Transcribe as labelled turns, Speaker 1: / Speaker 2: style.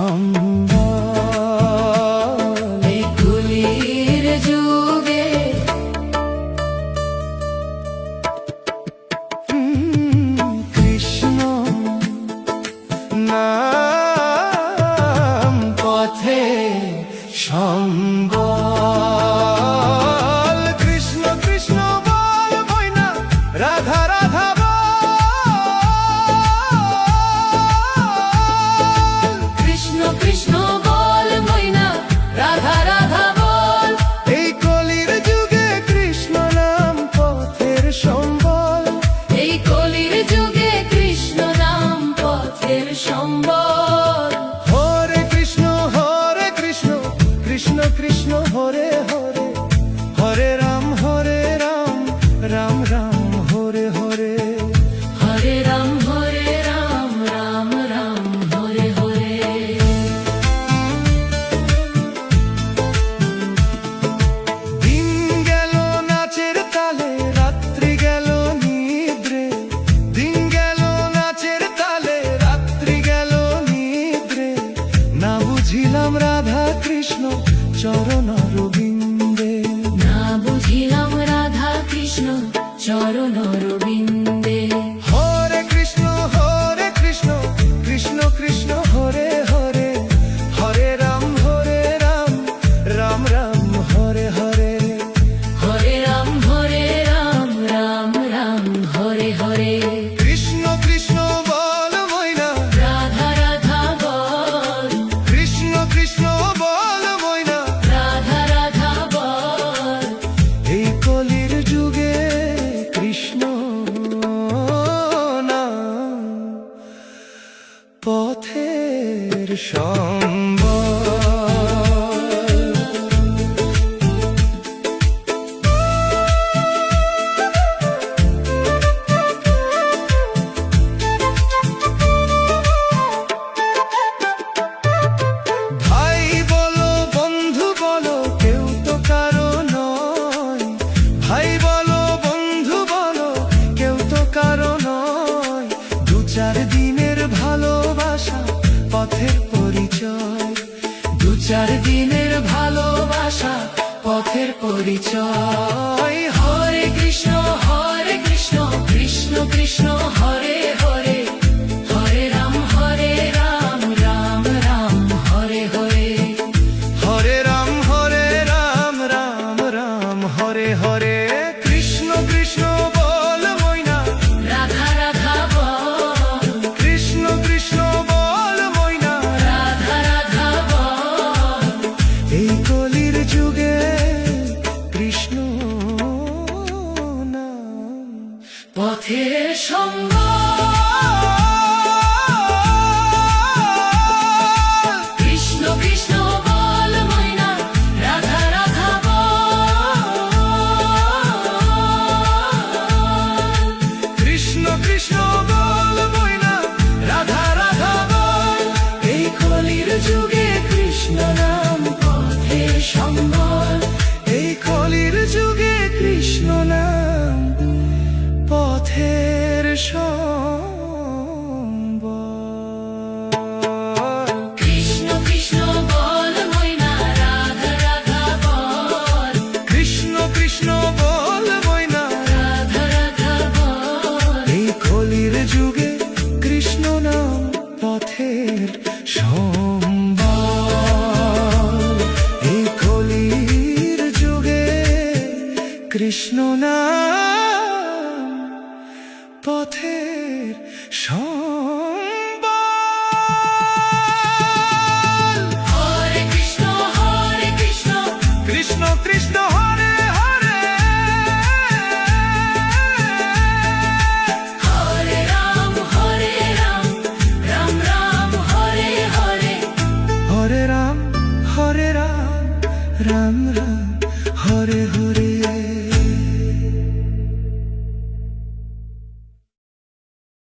Speaker 1: সম্বল। এই কলির যুগে কৃষ্ণ নাম পথে সম্বল। কৃষ্ণ কৃষ্ণ বল ময়না, রাধা রাধা বল। কৃষ্ণ কৃষ্ণ বল ময়না, রাধা রাধা বল। এই কলির যুগে কৃষ্ণ নাম পথের সম্বল। এই কলির যুগে কৃষ্ণ নাম পথের সম্বল। হরে কৃষ্ণ কৃষ্ণ কৃষ্ণ হরে হরে, হরে রাম রাম রাম হরে হরে। হরে রাম রাম রাম হরে হরে। দিন গেল নাচের তালে, রাত্রি গেল নিদ্রে। দিন গেল নাচের তালে, রাত্রি গেল নিদ্রে। না বুঝিলাম রাধা কৃষ্ণ চরণ রবিন্দে। না বুঝিলাম রাধা কৃষ্ণ চরণ রবিন্দে। হরে কৃষ্ণ কৃষ্ণ কৃষ্ণ হরে হরে, হরে রাম রাম রাম হরে হরে। হরে রাম রাম রাম হরে হরে। কৃষ্ণ কৃষ্ণ বল ময়না, রাধা রাধা বল। কৃষ্ণ কৃষ্ণ বল ময়না, রাধা রাধা বল। এই কলির যুগে কৃষ্ণ নাম পথের সম্বল। ভাই বলো বন্ধু বলো, কেউ তো কারো নয়। ভাই বলো বন্ধু বলো, কেউ তো কারো নয়। দু চার দিনের ভালোবাসা পথের পরিচয়। দু চার দিনের ভালোবাসা পথের পরিচয়। হরে কৃষ্ণ কৃষ্ণ কৃষ্ণ হরে হরে, হরে রাম রাম রাম হরে হরে। হরে রাম রাম রাম হরে হরে। কৃষ্ণ কৃষ্ণ বল ময়না, রাধা রাধা বল। কৃষ্ণ কৃষ্ণ বল ময়না, রাধা রাধা বল। এই কলির যুগে কৃষ্ণ নাম পথের সম্বল। কৃষ্ণ কৃষ্ণ বল ময়না, রাধা রাধা বল। কৃষ্ণ কৃষ্ণ বল ময়না, রাধা রাধা বল। এই কলির যুগে কৃষ্ণ নাম পথের সম্বল। এই কলির যুগে কৃষ্ণ নাম পথের সম্বল। কৃষ্ণ কৃষ্ণ বল ময়না, রাধা রাধা বল। কৃষ্ণ কৃষ্ণ বল ময়না, রাধা রাধা বল। এই কলির যুগে কৃষ্ণ নাম পথের সম্বল। এই কলির যুগে কৃষ্ণ নাম পথের সম্বল।